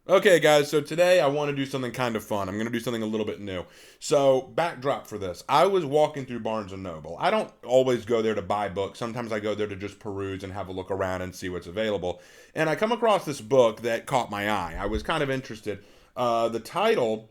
Okay, guys, so today I want to do something kind of fun. I'm going to do something a little bit new. So, backdrop for this. I was walking through Barnes& and Noble. I don't always go there to buy books. Sometimes I go there to just peruse and have a look around and see what's available. And I come across this book that caught my eye. I was kind of interested. The title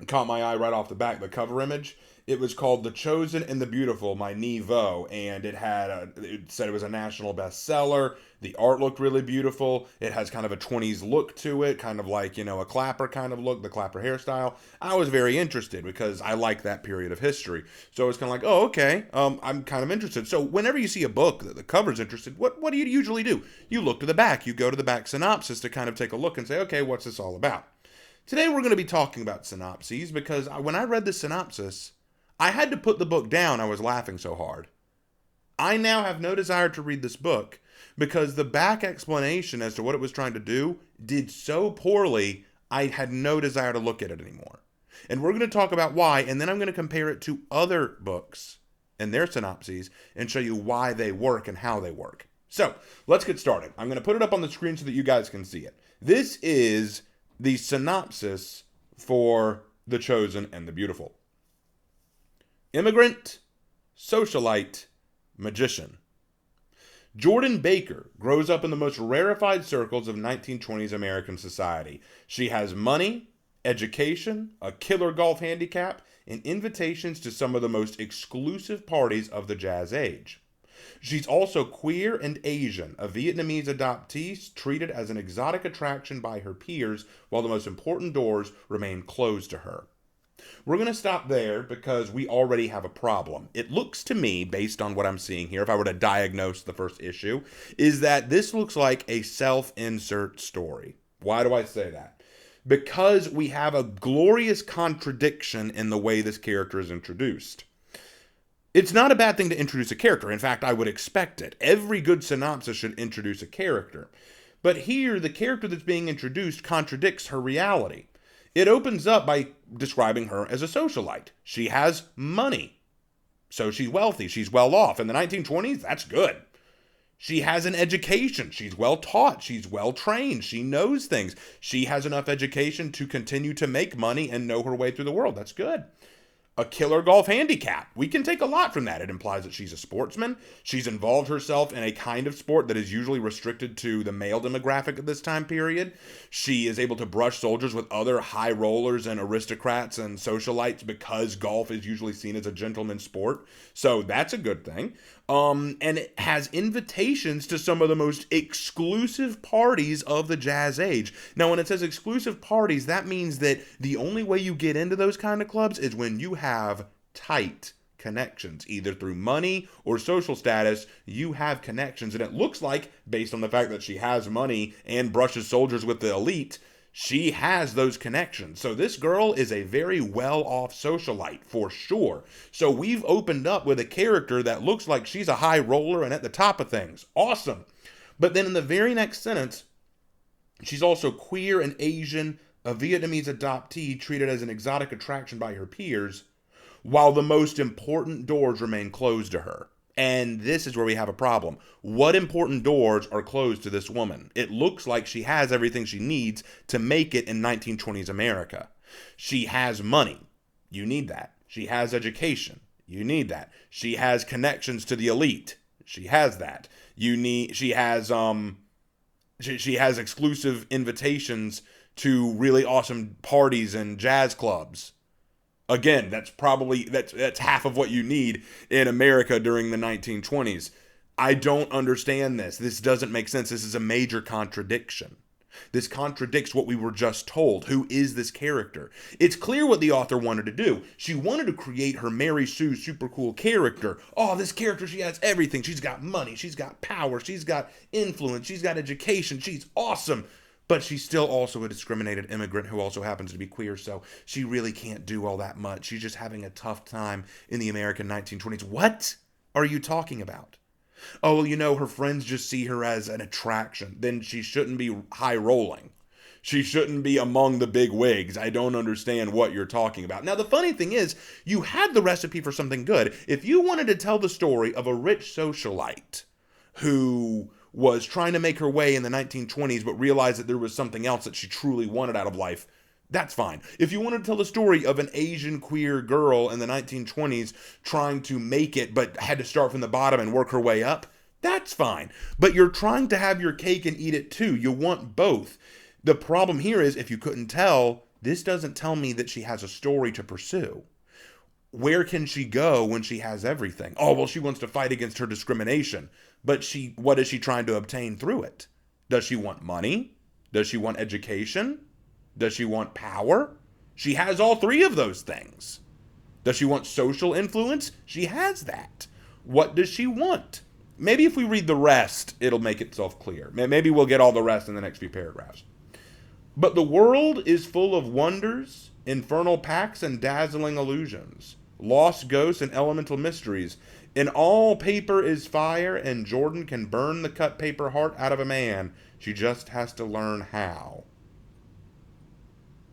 caught my eye right off the back, the cover image. It was called The Chosen and the Beautiful, by Nevo, and it said it was a national bestseller. The art looked really beautiful. It has kind of a 20s look to it, kind of like, a Clapper kind of look, the Clapper hairstyle. I was very interested because I like that period of history. So it was kind of like, oh, okay, I'm kind of interested. So whenever you see a book that the cover's interested, what do you usually do? You look to the back. You go to the back synopsis to kind of take a look and say, okay, what's this all about? Today we're going to be talking about synopses because when I read the synopsis, I had to put the book down. I was laughing so hard. I now have no desire to read this book because the back explanation as to what it was trying to do did so poorly, I had no desire to look at it anymore. And we're going to talk about why, and then I'm going to compare it to other books and their synopses and show you why they work and how they work. So let's get started. I'm going to put it up on the screen so that you guys can see it. This is the synopsis for The Chosen and the Beautiful. Immigrant, socialite, magician. Jordan Baker grows up in the most rarefied circles of 1920s American society. She has money, education, a killer golf handicap, and invitations to some of the most exclusive parties of the jazz age. She's also queer and Asian, a Vietnamese adoptee treated as an exotic attraction by her peers, while the most important doors remain closed to her. We're going to stop there because we already have a problem. It looks to me, based on what I'm seeing here, if I were to diagnose the first issue, is that this looks like a self-insert story. Why do I say that? Because we have a glorious contradiction in the way this character is introduced. It's not a bad thing to introduce a character. In fact, I would expect it. Every good synopsis should introduce a character. But here, the character that's being introduced contradicts her reality. It opens up by describing her as a socialite. She has money. So she's wealthy. She's well off. In the 1920s, that's good. She has an education. She's well taught. She's well trained. She knows things. She has enough education to continue to make money and know her way through the world. That's good. A killer golf handicap. We can take a lot from that. It implies that she's a sportsman. She's involved herself in a kind of sport that is usually restricted to the male demographic at this time period. She is able to brush soldiers with other high rollers and aristocrats and socialites because golf is usually seen as a gentleman's sport. So that's a good thing. And it has invitations to some of the most exclusive parties of the jazz age. Now, when it says exclusive parties, that means that the only way you get into those kind of clubs is when you have tight connections, either through money or social status. You have connections, and it looks like, based on the fact that she has money and brushes soldiers with the elite, she has those connections. So this girl is a very well-off socialite for sure. So we've opened up with a character that looks like she's a high roller and at the top of things. Awesome. But then in the very next sentence, she's also queer and Asian, a Vietnamese adoptee treated as an exotic attraction by her peers, while the most important doors remain closed to her. And this is where we have a problem. What important doors are closed to this woman? It looks like she has everything she needs to make it in 1920s America. She has money. You need that. She has education. You need that. She has connections to the elite. She has that. She has exclusive invitations to really awesome parties and jazz clubs. Again, that's half of what you need in America during the 1920s. I don't understand this. This doesn't make sense. This is a major contradiction. This contradicts what we were just told. Who is this character? It's clear what the author wanted to do. She wanted to create her Mary Sue super cool character. Oh, this character, she has everything. She's got money. She's got power. She's got influence. She's got education. She's awesome. But she's still also a discriminated immigrant who also happens to be queer, so she really can't do all that much. She's just having a tough time in the American 1920s. What are you talking about? Oh, well, her friends just see her as an attraction. Then she shouldn't be high rolling. She shouldn't be among the big wigs. I don't understand what you're talking about. Now, the funny thing is, you had the recipe for something good. If you wanted to tell the story of a rich socialite who was trying to make her way in the 1920s, but realized that there was something else that she truly wanted out of life, that's fine. If you want to tell the story of an Asian queer girl in the 1920s trying to make it, but had to start from the bottom and work her way up, that's fine. But you're trying to have your cake and eat it too. You want both. The problem here is, if you couldn't tell, this doesn't tell me that she has a story to pursue. Where can she go when she has everything? Oh, well, she wants to fight against her discrimination. But what is she trying to obtain through it? Does she want money? Does she want education? Does she want power? She has all three of those things. Does she want social influence? She has that. What does she want? Maybe if we read the rest, it'll make itself clear. Maybe we'll get all the rest in the next few paragraphs. But the world is full of wonders, infernal pacts, and dazzling illusions, lost ghosts and elemental mysteries. In all paper is fire, and Jordan can burn the cut paper heart out of a man. She just has to learn how.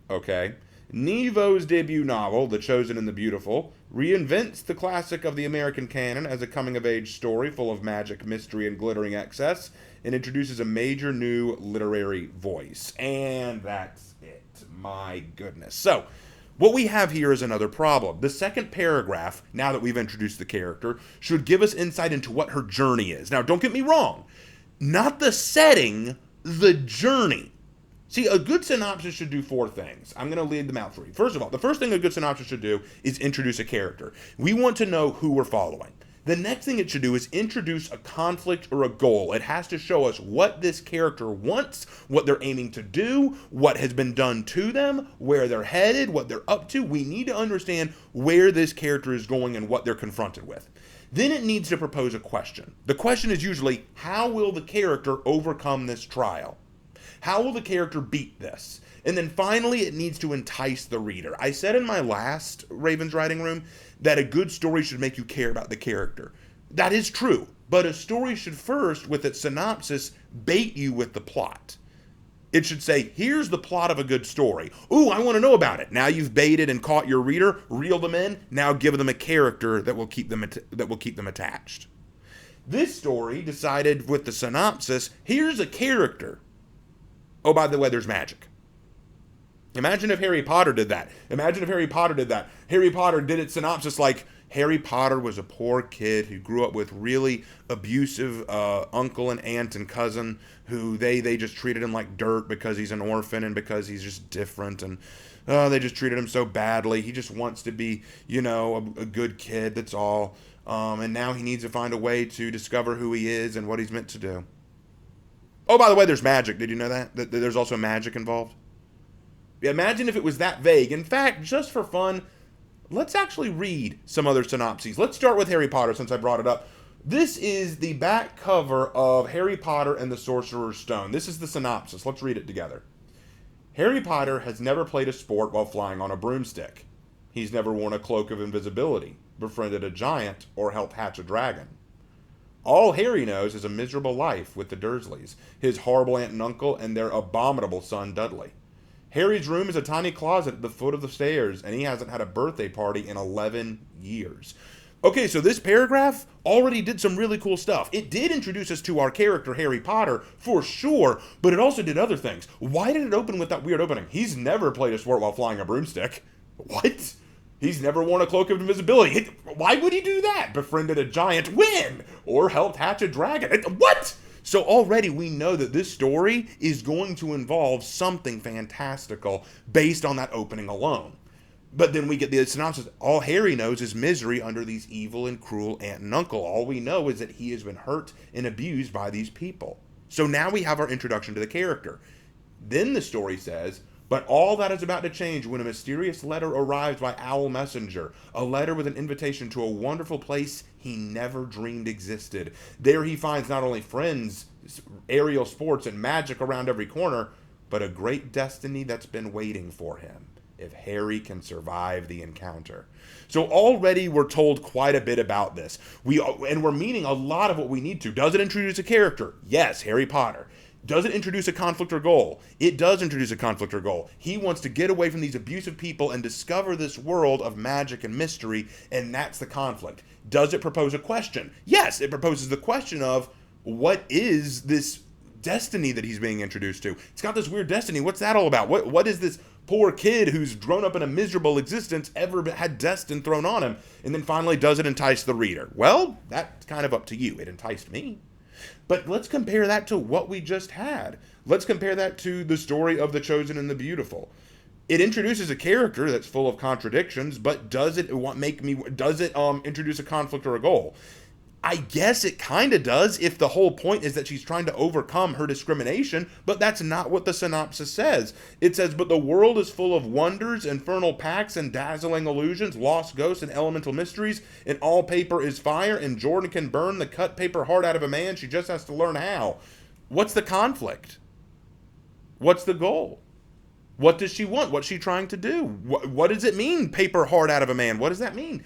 Okay. Nevo's debut novel, The Chosen and the Beautiful, reinvents the classic of the American canon as a coming-of-age story full of magic, mystery, and glittering excess, and introduces a major new literary voice. And that's it. My goodness. So, what we have here is another problem. The second paragraph, now that we've introduced the character, should give us insight into what her journey is. Now, don't get me wrong. Not the setting, the journey. See, a good synopsis should do four things. I'm going to lead them out for you. First of all, the first thing a good synopsis should do is introduce a character. We want to know who we're following. The next thing it should do is introduce a conflict or a goal. It has to show us what this character wants, what they're aiming to do, what has been done to them, where they're headed, what they're up to. We need to understand where this character is going and what they're confronted with. Then it needs to propose a question. The question is usually, how will the character overcome this trial? How will the character beat this? And then finally, it needs to entice the reader. I said in my last Raven's Writing Room that a good story should make you care about the character. That is true, but a story should first, with its synopsis, bait you with the plot. It should say, here's the plot of a good story. Ooh, I want to know about it. Now you've baited and caught your reader, reel them in, now give them a character that will keep them attached. This story decided with the synopsis, here's a character. Oh, by the way, there's magic. Imagine if Harry Potter did that. Harry Potter did its synopsis like, Harry Potter was a poor kid who grew up with really abusive uncle and aunt and cousin who they just treated him like dirt because he's an orphan and because he's just different, and they just treated him so badly. He just wants to be, a good kid, that's all. And now he needs to find a way to discover who he is and what he's meant to do. Oh, by the way, there's magic. Did you know that? That there's also magic involved? Yeah, imagine if it was that vague. In fact, just for fun, let's actually read some other synopses. Let's start with Harry Potter since I brought it up. This is the back cover of Harry Potter and the Sorcerer's Stone. This is the synopsis. Let's read it together. Harry Potter has never played a sport while flying on a broomstick. He's never worn a cloak of invisibility, befriended a giant, or helped hatch a dragon. All Harry knows is a miserable life with the Dursleys, his horrible aunt and uncle, and their abominable son Dudley. Harry's room is a tiny closet at the foot of the stairs, and he hasn't had a birthday party in 11 years. Okay, so this paragraph already did some really cool stuff. It did introduce us to our character, Harry Potter, for sure, but it also did other things. Why did it open with that weird opening? He's never played a sport while flying a broomstick. What? He's never worn a cloak of invisibility. Why would he do that? Befriended a giant. When? Or helped hatch a dragon. What? So already we know that this story is going to involve something fantastical based on that opening alone. But then we get the synopsis. All Harry knows is misery under these evil and cruel aunt and uncle. All we know is that he has been hurt and abused by these people. So now we have our introduction to the character. Then the story says, but all that is about to change when a mysterious letter arrives by Owl Messenger, a letter with an invitation to a wonderful place he never dreamed existed. There he finds not only friends, aerial sports, and magic around every corner, but a great destiny that's been waiting for him, if Harry can survive the encounter. So already we're told quite a bit about this. And we're meaning a lot of what we need to. Does it introduce a character? Yes, Harry Potter. Does it introduce a conflict or goal? It does introduce a conflict or goal. He wants to get away from these abusive people and discover this world of magic and mystery, and that's the conflict. Does it propose a question? Yes, it proposes the question of, what is this destiny that he's being introduced to? It's got this weird destiny. What's that all about? What is this poor kid who's grown up in a miserable existence ever had destined thrown on him? And then finally, does it entice the reader? Well, that's kind of up to you. It enticed me. But let's compare that to what we just had. Let's compare that to the story of The Chosen and the Beautiful. It introduces a character that's full of contradictions, but does it introduce a conflict or a goal? I guess it kind of does if the whole point is that she's trying to overcome her discrimination, but that's not what the synopsis says. It says, but the world is full of wonders, infernal pacts, and dazzling illusions, lost ghosts, and elemental mysteries, and all paper is fire, and Jordan can burn the cut paper heart out of a man. She just has to learn how. What's the conflict? What's the goal? What does she want? What's she trying to do? What does it mean, paper heart out of a man? What does that mean?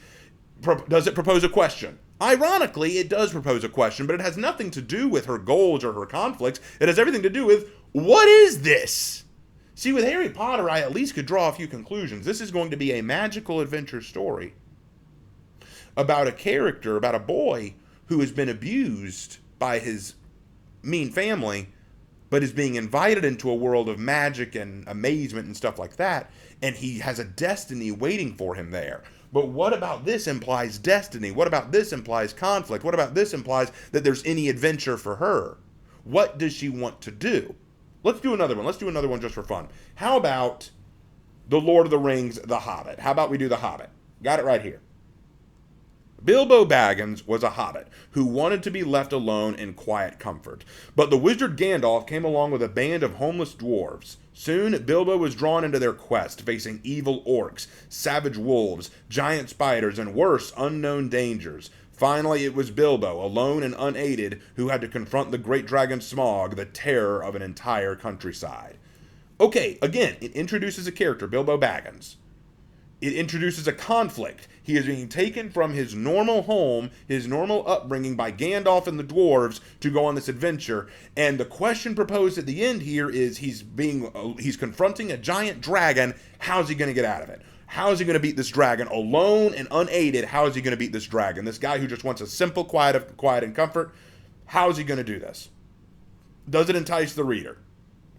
Does it propose a question? Ironically, it does propose a question, but it has nothing to do with her goals or her conflicts. It has everything to do with, what is this? See, with Harry Potter, I at least could draw a few conclusions. This is going to be a magical adventure story about a character, about a boy who has been abused by his mean family, but is being invited into a world of magic and amazement and stuff like that, and he has a destiny waiting for him there. But what about this implies destiny? What about this implies conflict? What about this implies that there's any adventure for her? What does she want to do? Let's do another one. Let's do another one just for fun. How about The Lord of the Rings, The Hobbit? How about we do The Hobbit? Got it right here. Bilbo Baggins was a hobbit who wanted to be left alone in quiet comfort. But the wizard Gandalf came along with a band of homeless dwarves. Soon, Bilbo was drawn into their quest, facing evil orcs, savage wolves, giant spiders, and worse, unknown dangers. Finally, it was Bilbo, alone and unaided, who had to confront the great dragon Smaug, the terror of an entire countryside. Okay, again, it introduces a character, Bilbo Baggins. It introduces a conflict. He is being taken from his normal home, his normal upbringing by Gandalf and the dwarves to go on this adventure. And the question proposed at the end here is he's confronting a giant dragon. How's he going to get out of it? How is he going to beat this dragon alone and unaided? How is he going to beat this dragon? This guy who just wants a simple quiet and comfort. How is he going to do this? Does it entice the reader?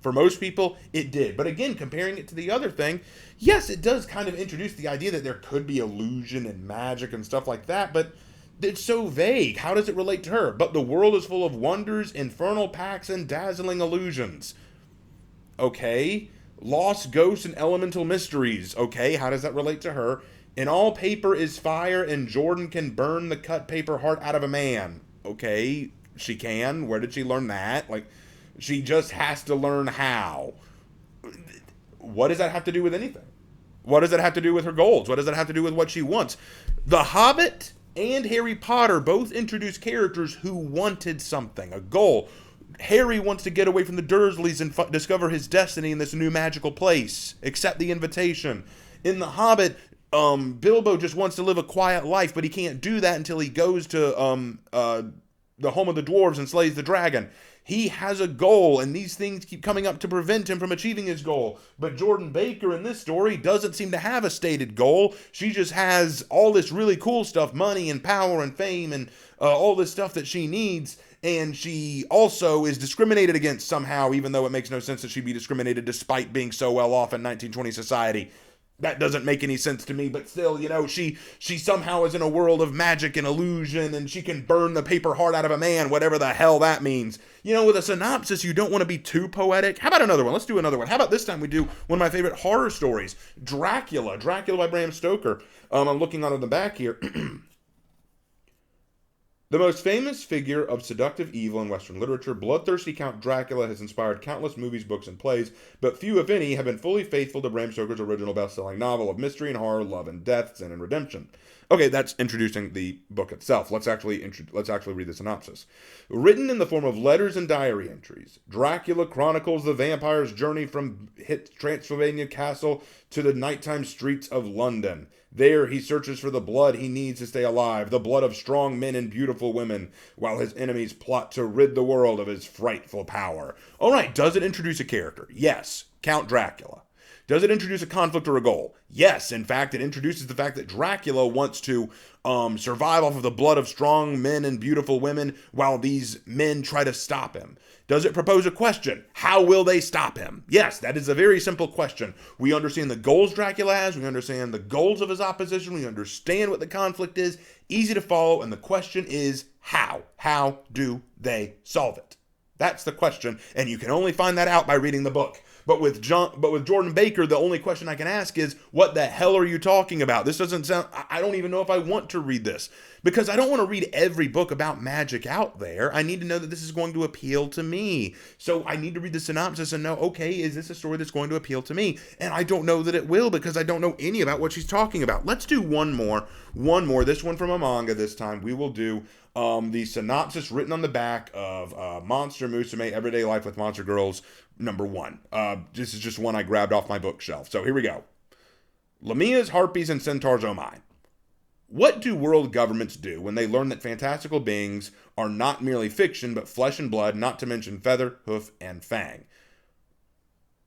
For most people, it did. But again, comparing it to the other thing, yes, it does kind of introduce the idea that there could be illusion and magic and stuff like that, but it's so vague. How does it relate to her? But the world is full of wonders, infernal pacts, and dazzling illusions. Okay. Lost ghosts and elemental mysteries. Okay, how does that relate to her? And all paper is fire, and Jordan can burn the cut paper heart out of a man. Okay, she can. Where did she learn that? She just has to learn how. What does that have to do with anything? What does that have to do with her goals? What does that have to do with what she wants? The Hobbit and Harry Potter both introduce characters who wanted something, a goal. Harry wants to get away from the Dursleys and discover his destiny in this new magical place. Accept the invitation. In The Hobbit, Bilbo just wants to live a quiet life, but he can't do that until he goes to the home of the dwarves and slays the dragon. He has a goal, and these things keep coming up to prevent him from achieving his goal. But Jordan Baker in this story doesn't seem to have a stated goal. She just has all this really cool stuff, money and power and fame and all this stuff that she needs. And she also is discriminated against somehow, even though it makes no sense that she'd be discriminated despite being so well off in 1920 society. That doesn't make any sense to me, but still, she somehow is in a world of magic and illusion, and she can burn the paper heart out of a man, whatever the hell that means. With a synopsis, you don't want to be too poetic. How about another one? Let's do another one. How about this time we do one of my favorite horror stories, Dracula by Bram Stoker. I'm looking on the back here. The most famous figure of seductive evil in Western literature, bloodthirsty Count Dracula has inspired countless movies, books, and plays, but few, if any, have been fully faithful to Bram Stoker's original best-selling novel of mystery and horror, love and death, sin and redemption. Okay, that's introducing the book itself. Let's actually read the synopsis. Written in the form of letters and diary entries, Dracula chronicles the vampire's journey from Transylvania Castle to the nighttime streets of London. There he searches for the blood he needs to stay alive, the blood of strong men and beautiful women, while his enemies plot to rid the world of his frightful power. All right, does it introduce a character? Yes, Count Dracula. Does it introduce a conflict or a goal? Yes, in fact, it introduces the fact that Dracula wants to survive off of the blood of strong men and beautiful women while these men try to stop him. Does it propose a question? How will they stop him? Yes, that is a very simple question. We understand the goals Dracula has. We understand the goals of his opposition. We understand what the conflict is. Easy to follow. And the question is how? How do they solve it? That's the question. And you can only find that out by reading the book. But with Jordan Baker, the only question I can ask is, what the hell are you talking about? This doesn't sound, I don't even know if I want to read this, because I don't want to read every book about magic out there. I need to know that this is going to appeal to me. So I need to read the synopsis and know, okay, is this a story that's going to appeal to me? And I don't know that it will, because I don't know any about what she's talking about. Let's do one more, this one from a manga this time. We will do the synopsis written on the back of Monster Musume Everyday Life with Monster Girls #1. This is just one I grabbed off my bookshelf. So here we go. Lamias, Harpies, and Centaurs, oh my. What do world governments do when they learn that fantastical beings are not merely fiction, but flesh and blood, not to mention feather, hoof, and fang?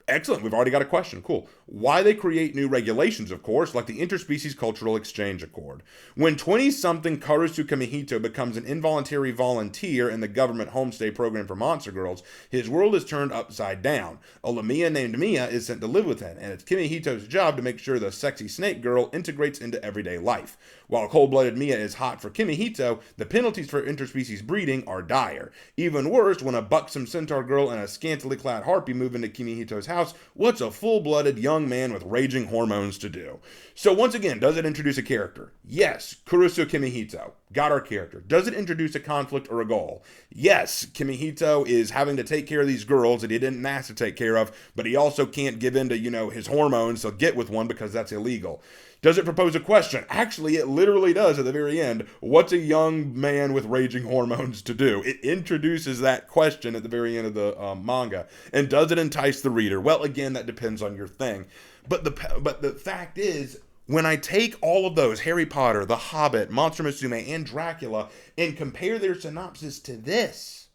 Excellent. We've already got a question. Cool. Why they create new regulations, of course, like the Interspecies Cultural Exchange Accord. When 20-something Karusu Kamihito becomes an involuntary volunteer in the government homestay program for monster girls, his world is turned upside down. A Lamia named Mia is sent to live with him, and it's Kimihito's job to make sure the sexy snake girl integrates into everyday life. While cold-blooded Mia is hot for Kimihito, the penalties for interspecies breeding are dire. Even worse, when a buxom centaur girl and a scantily clad harpy move into Kimihito's house, what's a full-blooded young man with raging hormones to do? So once again, does it introduce a character? Yes, Kurusu Kimihito. Got our character. Does it introduce a conflict or a goal? Yes, Kimihito is having to take care of these girls that he didn't ask to take care of, but he also can't give in to, his hormones, so get with one because that's illegal. Does it propose a question? Actually, it literally does at the very end. What's a young man with raging hormones to do? It introduces that question at the very end of the manga. And does it entice the reader? Well, again, that depends on your thing. But the fact is, when I take all of those, Harry Potter, The Hobbit, Monster Musume, and Dracula, and compare their synopsis to this,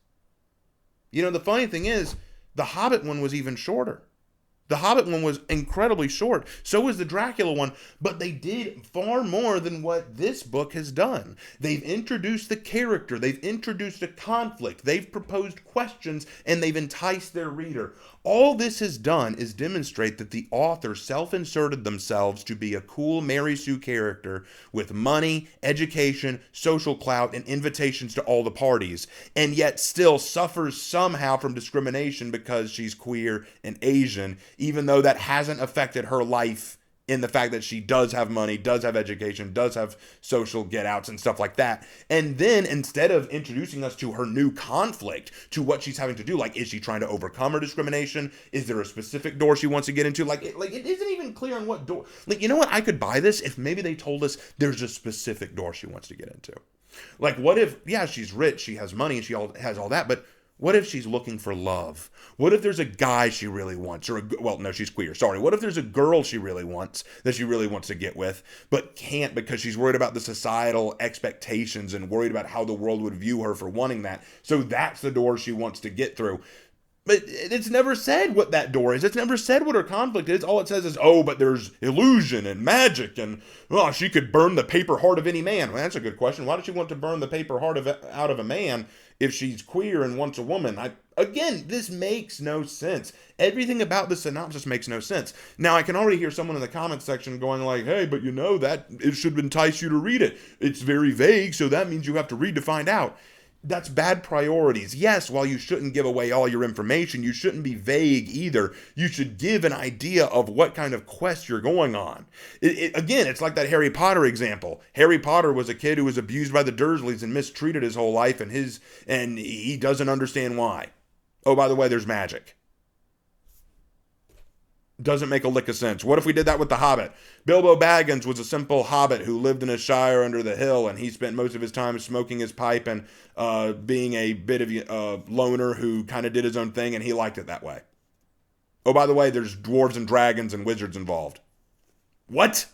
the funny thing is, the Hobbit one was even shorter. The Hobbit one was incredibly short. So was the Dracula one. But they did far more than what this book has done. They've introduced the character. They've introduced a conflict. They've proposed questions. And they've enticed their reader. All this has done is demonstrate that the author self-inserted themselves to be a cool Mary Sue character with money, education, social clout, and invitations to all the parties, and yet still suffers somehow from discrimination because she's queer and Asian, even though that hasn't affected her life in the fact that she does have money, does have education, does have social get-outs and stuff like that. And then instead of introducing us to her new conflict, to what she's having to do, like, is she trying to overcome her discrimination? Is there a specific door she wants to get into? It isn't even clear on what door. You know what? I could buy this if maybe they told us there's a specific door she wants to get into. Like, what if, yeah, she's rich, she has money, and she has all that, but what if she's looking for love? What if there's a guy she really wants? No, she's queer. Sorry. What if there's a girl she really wants, that she really wants to get with, but can't because she's worried about the societal expectations and worried about how the world would view her for wanting that. So that's the door she wants to get through. But it's never said what that door is. It's never said what her conflict is. All it says is, oh, but there's illusion and magic, and she could burn the paper heart of any man. Well, that's a good question. Why does she want to burn the paper heart out of a man if she's queer and wants a woman? Again, this makes no sense. Everything about the synopsis makes no sense. Now, I can already hear someone in the comments section going like, hey, but that it should entice you to read it. It's very vague, so that means you have to read to find out. That's bad priorities. Yes, while you shouldn't give away all your information, you shouldn't be vague either. You should give an idea of what kind of quest you're going on. Again, it's like that Harry Potter example. Harry Potter was a kid who was abused by the Dursleys and mistreated his whole life, and he doesn't understand why. Oh, by the way, there's magic. Doesn't make a lick of sense. What if we did that with the Hobbit? Bilbo Baggins was a simple hobbit who lived in a shire under the hill, and he spent most of his time smoking his pipe and being a bit of a loner who kind of did his own thing, and he liked it that way. Oh, by the way, there's dwarves and dragons and wizards involved. What?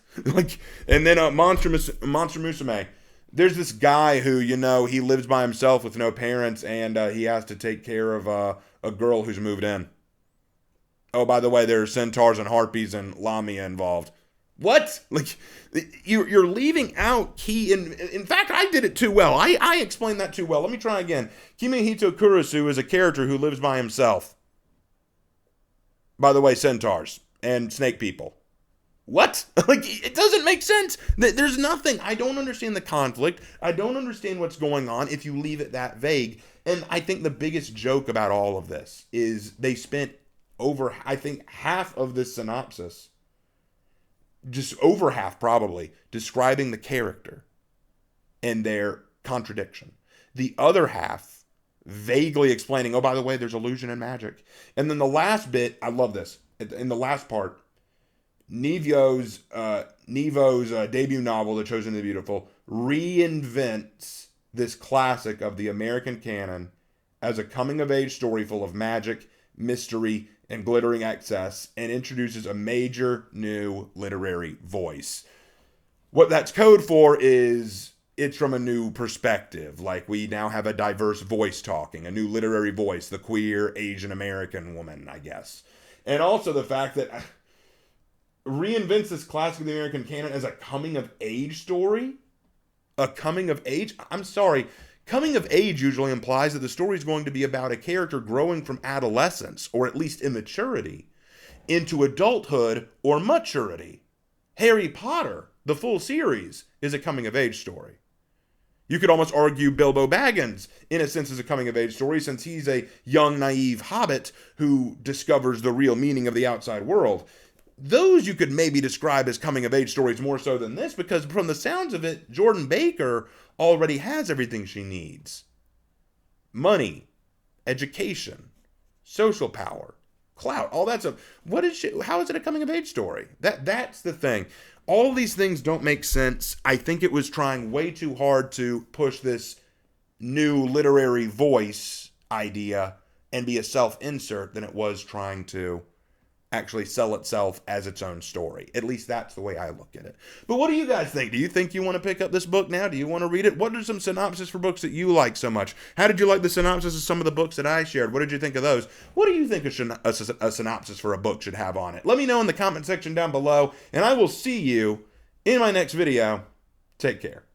And then Monster Musume. There's this guy who, he lives by himself with no parents, and he has to take care of a girl who's moved in. Oh, by the way, there are centaurs and harpies and lamia involved. What? Like, you're leaving out key. In fact, I did it too well. I explained that too well. Let me try again. Kimihito Kurusu is a character who lives by himself. By the way, centaurs and snake people. What? Like, it doesn't make sense. There's nothing. I don't understand the conflict. I don't understand what's going on if you leave it that vague. And I think the biggest joke about all of this is they spent over, I think, half of this synopsis, just over half probably, describing the character and their contradiction. The other half vaguely explaining, oh, by the way, there's illusion and magic. And then the last bit, I love this. In the last part, Nevo's debut novel, The Chosen and the Beautiful, reinvents this classic of the American canon as a coming-of-age story full of magic, mystery, and glittering excess, and introduces a major new literary voice. What that's code for is it's from a new perspective. Like, we now have a diverse voice talking, a new literary voice, the queer Asian American woman, I guess. And also the fact that reinvents this classic of the American canon as a coming-of-age story. A coming-of-age? I'm sorry. Coming of age usually implies that the story is going to be about a character growing from adolescence, or at least immaturity, into adulthood or maturity. Harry Potter, the full series, is a coming-of-age story. You could almost argue Bilbo Baggins, in a sense, is a coming-of-age story, since he's a young, naive hobbit who discovers the real meaning of the outside world. Those you could maybe describe as coming-of-age stories more so than this, because from the sounds of it, Jordan Baker already has everything she needs. Money, education, social power, clout, all that stuff. How is it a coming-of-age story? That's the thing. All these things don't make sense. I think it was trying way too hard to push this new literary voice idea and be a self-insert than it was trying to actually sell itself as its own story. At least that's the way I look at it. But what do you guys think? Do you think you want to pick up this book now? Do you want to read it? What are some synopses for books that you like so much? How did you like the synopsis of some of the books that I shared? What did you think of those? What do you think a synopsis for a book should have on it? Let me know in the comment section down below, and I will see you in my next video. Take care.